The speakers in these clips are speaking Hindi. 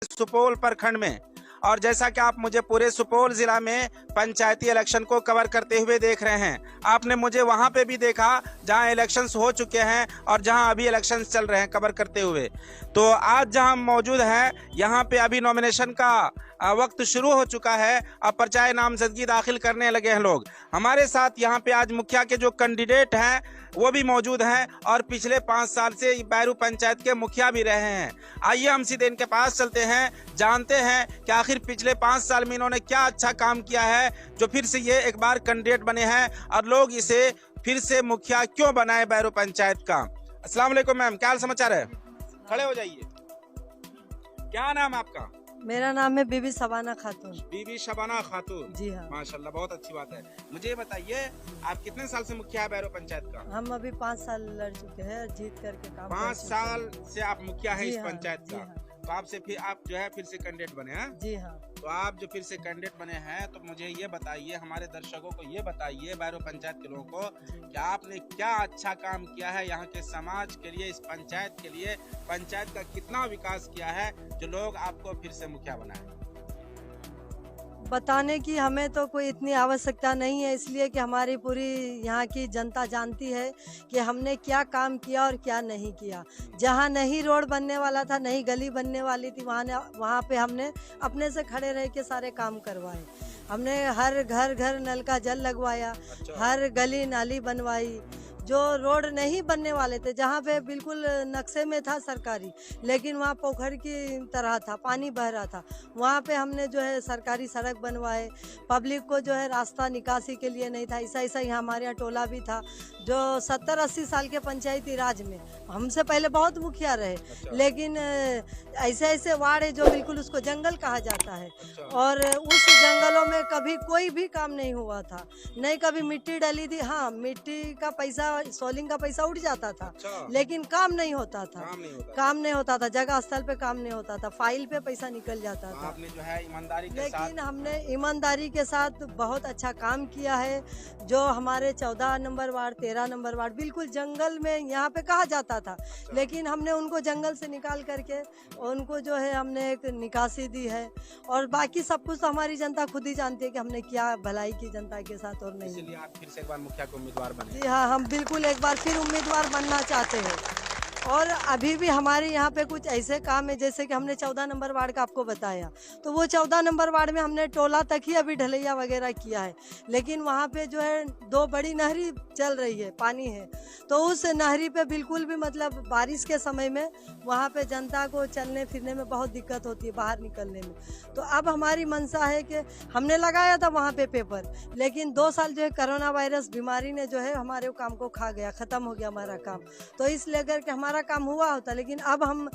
सुपौल प्रखंड में। और जैसा कि आप मुझे पूरे सुपौल जिला में पंचायती इलेक्शन को कवर करते हुए देख रहे हैं, आपने मुझे वहां पे भी देखा जहां इलेक्शंस हो चुके हैं और जहां अभी इलेक्शंस चल रहे हैं कवर करते हुए। तो आज जहां हम मौजूद हैं, यहां पे अभी नॉमिनेशन का वक्त शुरू हो चुका है। अब पर्चाए नामजदगी दाखिल करने लगे हैं लोग। हमारे साथ यहाँ पे आज मुखिया के जो कैंडिडेट हैं वो भी मौजूद हैं और पिछले 5 साल से बैरू पंचायत के मुखिया भी रहे हैं। आइए हम सीधे इनके पास चलते हैं, जानते हैं कि आखिर पिछले 5 साल में इन्होंने क्या अच्छा काम किया है जो फिर से ये एक बार कैंडिडेट बने हैं और लोग इसे फिर से मुखिया क्यों बनाए बैरू पंचायत का। अस्सलाम वालेकुम मैम, क्या हाल समाचार है? खड़े हो जाइए। क्या नाम है आपका? मेरा नाम है बीबी शबाना खातून। बीबी शबाना खातून, जी हाँ। माशाल्लाह, बहुत अच्छी बात है। मुझे ये बताइए, आप कितने साल से मुखिया है बैरू पंचायत का? हम अभी 5 साल लड़ चुके हैं, जीत करके काम 5 साल से आप मुखिया है इस हाँ, पंचायत का। हाँ। तो आपसे फिर आप जो है फिर से कैंडिडेट बने हैं? जी हाँ। तो आप जो फिर से कैंडिडेट बने हैं, तो मुझे ये बताइए, हमारे दर्शकों को ये बताइए, बैरू पंचायत के लोगों को, कि आपने क्या अच्छा काम किया है यहाँ के समाज के लिए, इस पंचायत के लिए, पंचायत का कितना विकास किया है जो लोग आपको फिर से मुखिया बनाए। बताने की हमें तो कोई इतनी आवश्यकता नहीं है, इसलिए कि हमारी पूरी यहाँ की जनता जानती है कि हमने क्या काम किया और क्या नहीं किया। जहाँ नहीं रोड बनने वाला था, नहीं गली बनने वाली थी, वहाँ पे हमने अपने से खड़े रह के सारे काम करवाए। हमने हर घर नल का जल लगवाया। अच्छा। हर गली नाली बनवाई। जो रोड नहीं बनने वाले थे, जहाँ पे बिल्कुल नक्शे में था सरकारी, लेकिन वहाँ पोखर की तरह था, पानी बह रहा था, वहाँ पे हमने जो है सरकारी सड़क बनवाए। पब्लिक को जो है रास्ता निकासी के लिए नहीं था। ऐसा ही हमारे यहाँ टोला भी था जो 70-80 साल के पंचायती राज में, हमसे पहले बहुत मुखिया रहे। अच्छा। लेकिन ऐसे वार्ड है जो बिल्कुल उसको जंगल कहा जाता है। अच्छा। और उस जंगलों में कभी कोई भी काम नहीं हुआ था, नहीं कभी मिट्टी डली थी। हाँ, मिट्टी का पैसा, सोलिंग का पैसा उठ जाता था। अच्छा। लेकिन काम नहीं होता था। काम नहीं होता था, जगह स्थल पे काम नहीं होता था, फाइल पे पैसा निकल जाता था। आपने जो है ईमानदारी के लेकिन साथ, हमने ईमानदारी के साथ बहुत अच्छा काम किया है। जो हमारे 14 नंबर वार्ड, 13 नंबर वार्ड बिल्कुल जंगल में यहाँ पे कहा जाता था, लेकिन हमने उनको जंगल से निकाल करके उनको जो है हमने एक निकासी दी है। और बाकी सब कुछ तो हमारी जनता खुद ही जानती है कि हमने क्या भलाई की जनता के साथ और नहीं। इसलिए आप फिर से एक बार मुखिया को उम्मीदवार बने। जी हाँ, हम बिल्कुल एक बार फिर उम्मीदवार बनना चाहते हैं। और अभी भी हमारे यहाँ पे कुछ ऐसे काम है, जैसे कि हमने 14 नंबर वार्ड का आपको बताया, तो वो 14 नंबर वार्ड में हमने टोला तक ही अभी ढलैया वगैरह किया है। लेकिन वहाँ पे जो है 2 बड़ी नहरी चल रही है, पानी है, तो उस नहरी पे बिल्कुल भी मतलब बारिश के समय में वहाँ पे जनता को चलने फिरने में बहुत दिक्कत होती है, बाहर निकलने में। तो अब हमारी मंशा है कि हमने लगाया था वहाँ पे पेपर, लेकिन 2 साल जो है कोरोना वायरस बीमारी ने जो है हमारे काम को खा गया, ख़त्म हो गया हमारा काम। तो इसलिए करके हमारा काम हुआ होता, लेकिन अब हम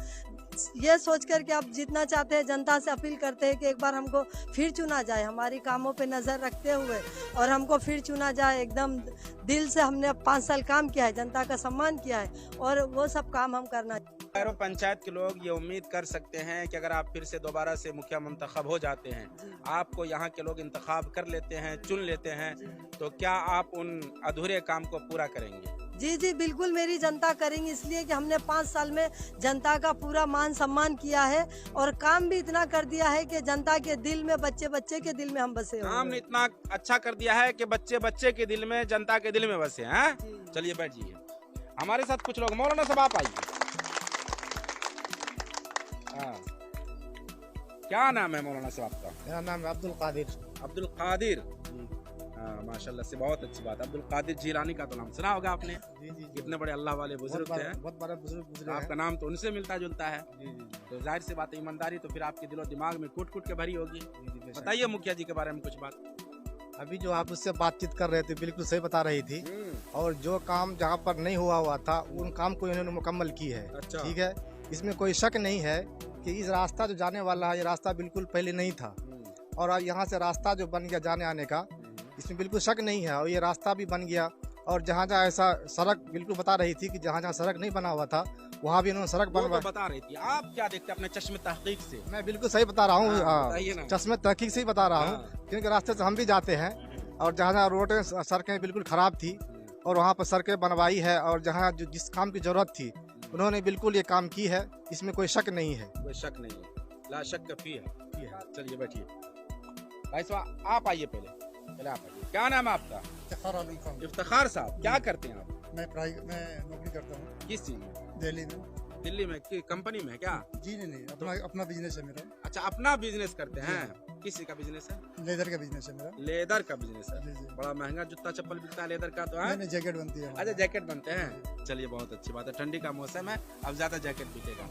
ये सोच कर के अब जीतना चाहते हैं, जनता से अपील करते हैं कि एक बार हमको फिर चुना जाए, हमारी कामों पे नज़र रखते हुए, और हमको फिर चुना जाए। एकदम दिल से हमने 5 साल काम किया है, जनता का सम्मान किया है, और वो सब काम हम करना। बैरू पंचायत के लोग ये उम्मीद कर सकते हैं कि अगर आप फिर से दोबारा से मुखिया मुंतखब हो जाते हैं, आपको यहाँ के लोग इंतखाब कर लेते हैं, चुन लेते हैं, तो क्या आप उन अधूरे काम को पूरा करेंगे? जी, बिल्कुल मेरी जनता करेंगी, इसलिए कि हमने 5 साल में जनता का पूरा मान सम्मान किया है और काम भी इतना कर दिया है कि जनता के दिल में, बच्चे के दिल में हम बसे हुए हैं। काम ने इतना अच्छा कर दिया है कि बच्चे के दिल में, जनता के दिल में बसे हैं। चलिए बैठिए, हमारे साथ कुछ लोग। मौलाना साहब आप आइए। क्या नाम है मौलाना साहब आपका? मेरा नाम है अब्दुल कादिर। अब्दुल कादिर, माशाल्लाह से बहुत अच्छी बात। अब्दुल कादिर जिलानी का तो नाम सुना होगा आपने। जी। कितने बड़े अल्लाह वाले बुजुर्ग थे। बहुत बड़े बुजुर्ग गुजरे हैं। आपका नाम तो उनसे मिलता जुलता है। जी। तो जाहिर सी बात है, ईमानदारी तो फिर आपके दिलो दिमाग में कूट के भरी होगी। बताइए मुखिया जी के बारे में कुछ बात। अभी जो आप उससे बातचीत कर रहे थे बिल्कुल सही बता रही थी, और जो काम जहाँ पर नहीं हुआ था उन काम को इन्होंने मुकम्मल की है। अच्छा। ठीक है, इसमें कोई शक नहीं है कि इस रास्ता जो जाने वाला है, ये रास्ता बिल्कुल पहले नहीं था, और अब यहाँ से रास्ता जो बन गया जाने आने का, इसमें बिल्कुल शक नहीं है, और ये रास्ता भी बन गया। और जहाँ ऐसा सड़क बिल्कुल बता रही थी कि जहाँ सड़क नहीं बना हुआ था, वहाँ भी इन्होंने सड़क बनवा। तो बता रही थी। आप क्या देखते हैं अपने चश्मे तहकीक से? मैं बिल्कुल सही बता रहा हूँ, हाँ, चश्मे तहकीक से ही बता रहा हूँ, क्योंकि रास्ते से हम भी जाते हैं, और जहाँ रोडें सड़कें बिल्कुल खराब थी, और वहाँ पर सड़कें बनवाई है, और जहाँ जिस काम की जरूरत थी उन्होंने बिल्कुल ये काम की है, इसमें कोई शक नहीं है। कोई शक नहीं है। ला शक फी है। चलिए बैठिए भाई साहब, आप आइए पहले आप आइए। क्या नाम है आपका? इफ्तिखार आलम खान। इफ्तिखार साहब, क्या करते हैं आप? मैं नौकरी करता हूँ किस चीज में? दिल्ली में। दिल्ली में की कंपनी में क्या? जी नहीं, अपना बिजनेस है मेरा। अच्छा, अपना बिजनेस करते हैं। किस चीज का बिजनेस है? लेदर का बिजनेस है मेरा। लेदर का बिजनेस है। जी जी। बड़ा महंगा जूता चप्पल बिकता है लेदर का तो है। मैंने जैकेट बनती है। अच्छा, जैकेट बनते हैं। चलिए बहुत अच्छी बात है, ठंडी का मौसम है, अब ज्यादा जैकेट बिकेगा।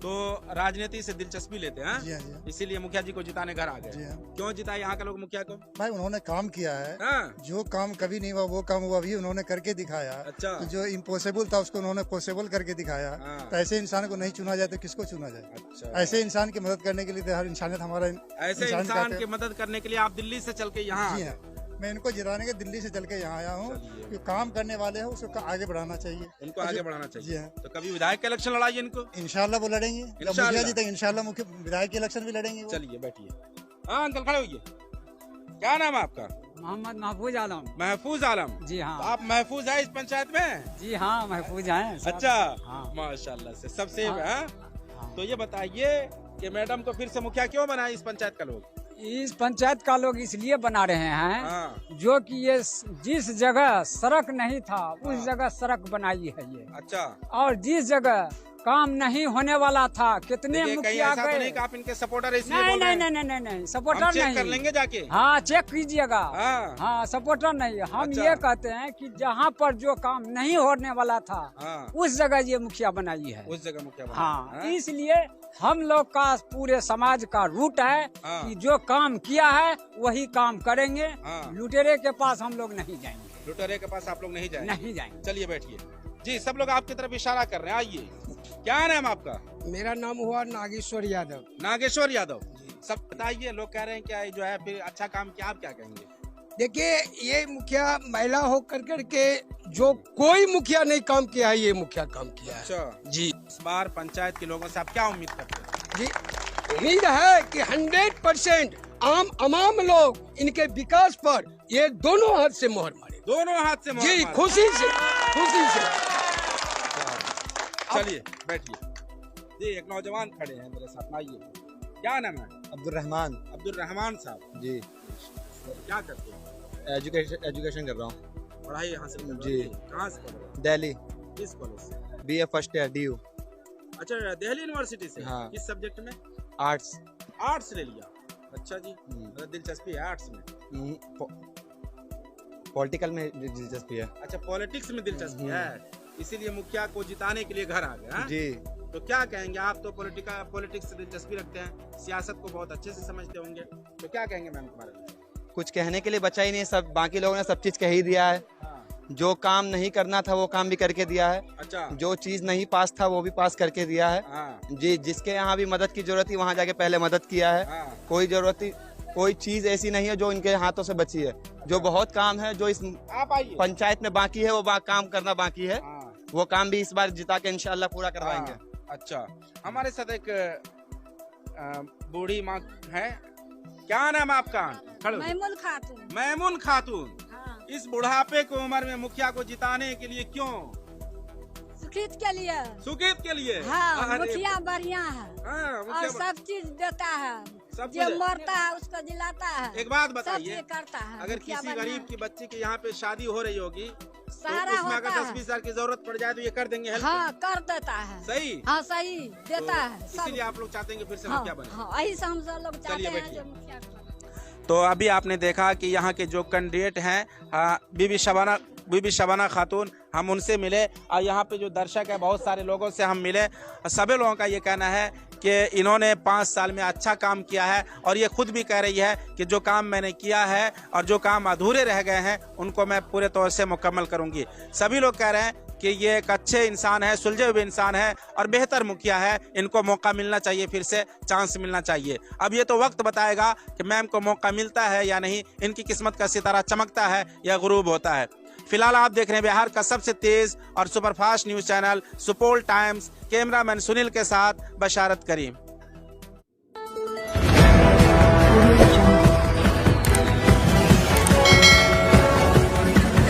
तो राजनीति से दिलचस्पी लेते हैं, जी हाँ जी हाँ। इसीलिए मुखिया जी को जिताने घर आ जी गए। हाँ। क्यों जिताए यहाँ के लोग मुखिया को? भाई उन्होंने काम किया है, हाँ? जो काम कभी नहीं हुआ वो काम हुआ भी उन्होंने करके दिखाया। अच्छा। तो जो इम्पॉसिबल था उसको उन्होंने पॉसिबल करके दिखाया। हाँ। तो ऐसे इंसान को नहीं चुना जाए तो किसको चुना जाए? अच्छा, ऐसे इंसान की मदद करने के लिए तो हर इंसानियत हमारा ऐसे इंसान की मदद करने के लिए आप दिल्ली से चल के यहाँ जी हाँ। मैं इनको जिताने के दिल्ली से चल के यहाँ आया हूँ। चलिए। जो काम करने वाले हैं उसको आगे बढ़ाना चाहिए। इनको आगे बढ़ाना जी चाहिए। हाँ। तो कभी विधायक का इलेक्शन लड़ाइए इनको। इंशाल्लाह वो लड़ेंगे। जब इंशाल्लाह। मुखिया जी तक इंशाल्लाह मुख्य विधायक के इलेक्शन भी लड़ेंगे वो। चलिए बैठिए। हाँ अंकल खड़े होइए। क्या नाम है आपका? मोहम्मद महफूज आलम। महफूज आलम। जी हाँ। तो आप महफूज है इस पंचायत में? जी हाँ, महफूज हैं सब। अच्छा, हाँ। माशाल्लाह से सब सेव हाँ। है। हाँ। तो ये बताइए कि मैडम को फिर से मुखिया क्यों बनाए इस पंचायत का लोग? इस पंचायत का लोग इसलिए बना रहे हैं हाँ। जो कि ये जिस जगह सड़क नहीं था हाँ। उस जगह सड़क बनाई है ये, अच्छा, और जिस जगह काम नहीं होने वाला था कितने देखिए, कहीं मुखिया ऐसा तो गए। नहीं कि आप इनके सपोर्टर इसलिए नहीं बोल रहे नहीं हैं? नहीं नहीं नहीं हम सपोर्टर चेक कर नहीं। लेंगे जाके। हाँ, चेक कीजिएगा। हाँ। हाँ, सपोर्टर नहीं। हम अच्छा। ये कहते हैं कि जहाँ पर जो काम नहीं होने वाला था हाँ, उस जगह ये मुखिया बनाई है। उस जगह मुखिया बना। हाँ, इसलिए हम लोग का पूरे समाज का रूट है हाँ। कि जो काम किया है वही काम करेंगे। हाँ। लुटेरे के पास हम लोग नहीं जाएंगे। लुटेरे के पास आप लोग नहीं जाएंगे? नहीं जाएंगे। चलिए बैठिए जी, सब लोग आपकी तरफ इशारा कर रहे हैं, आइए। क्या नाम है आपका? मेरा नाम हुआ नागेश्वर यादव। नागेश्वर यादव। सब बताइए, लोग कह रहे हैं क्या जो है फिर अच्छा काम किया, आप क्या कहेंगे? देखिए, ये मुखिया महिला होकर करके जो कोई मुखिया नहीं काम किया है, ये मुखिया काम किया है। अच्छा जी इस बार पंचायत के लोगों से आप क्या उम्मीद करते हैं? जी, उम्मीद है कि 100% आम लोग इनके विकास पर ये दोनों हाथ से मोहर मारे। दोनों हाथ से मोहर जी, मारें। खुशी से, खुशी से। चलिए बैठिए जी, एक नौजवान खड़े हैं मेरे साथ, आइए। क्या नाम है? अब्दुल रहमान। अब्दुल रहमान साहब जी। क्या करते हैं? एजुकेशन कर रहा हूँ। पढ़ाई हासिल कर रहे जी। हैं? कहाँ से कर रहे हैं? दिल्ली किस कॉलेज से? BA फर्स्ट ईयर DU अच्छा, दिल्ली यूनिवर्सिटी से। हाँ। किस सब्जेक्ट में? आर्ट्स। आर्ट्स ले लिया। अच्छा जी, मतलब दिलचस्पी है आर्ट्स में? पॉलिटिकल में दिलचस्पी है। अच्छा, पॉलिटिक्स में दिलचस्पी है, इसीलिए मुखिया को जिताने के लिए घर आ गए। हाँ? जी। तो क्या कहेंगे आप? तो पॉलिटिक्स से दिलचस्पी रखते हैं, सियासत को बहुत अच्छे से समझते होंगे, तो क्या कहेंगे मैम तुम्हारे लिए? कुछ कहने के लिए बचा ही नहीं, सब बाकी लोगों ने सब चीज कह ही दिया है। हाँ। जो काम नहीं करना था वो काम भी करके दिया है। अच्छा। जो चीज नहीं पास था वो भी पास करके दिया है। हाँ। जी, जिसके यहाँ भी मदद की जरूरत थी वहाँ जाके पहले मदद किया है। हाँ। कोई चीज ऐसी नहीं है जो इनके हाथों से बची है। जो बहुत काम है जो इस आप आइए। पंचायत में बाकी है वो काम करना बाकी है। हाँ। वो काम भी इस बार जिता के इंशाल्लाह पूरा करवाएंगे। हाँ। अच्छा, हमारे साथ एक बूढ़ी माँ है। क्या नाम है आपका? खड़े हो। मैमून खातून। मैमून खातून। हाँ। इस बुढ़ापे की उम्र में मुखिया को जिताने के लिए क्यों? सुखित के लिए। सुखित के लिए। हाँ, अरे, मुखिया बढ़िया है हाँ, और मुखिया सब चीज देता है। सब जो चीज है। मरता है उसको दिलाता है। एक बात सब बताइए, चीज करता है। अगर मुखिया किसी बढ़िया गरीब की बच्ची की यहाँ पे शादी हो रही होगी तो सहारा उसमें अगर होता 10-20 हजार की जरूरत पड़ जाए तो ये कर देंगे हेल्प? हाँ, कर देता है। सही। हाँ, सही देता है सब। इसीलिए आप लोग चाहते हैं कि फिर से हाँ, मुखिया बने। हाँ, यही से हम सब लोग चाहते चलिए हैं बैठिए। जो मुखिया बने। तो अभी आपने देखा कि यहाँ के जो कैंडिडेट हैं, बीबी शबाना खातून, हम उनसे मिले और यहाँ पे जो दर्शक है बहुत सारे लोगों से हम मिले। सभी लोगों का ये कहना है कि इन्होंने 5 साल में अच्छा काम किया है और ये खुद भी कह रही है कि जो काम मैंने किया है और जो काम अधूरे रह गए हैं उनको मैं पूरे तौर से मुकम्मल करूँगी। सभी लोग कह रहे हैं कि ये एक अच्छे इंसान है, सुलझे हुए इंसान है और बेहतर मुखिया है। इनको मौका मिलना चाहिए, फिर से चांस मिलना चाहिए। अब ये तो वक्त बताएगा कि मैम को मौका मिलता है या नहीं, इनकी किस्मत का सितारा चमकता है या गुरूब होता है। फिलहाल आप देख रहे हैं बिहार का सबसे तेज और superfast news channel Supaul times. Cameraman Sunil के साथ बशारत करीम।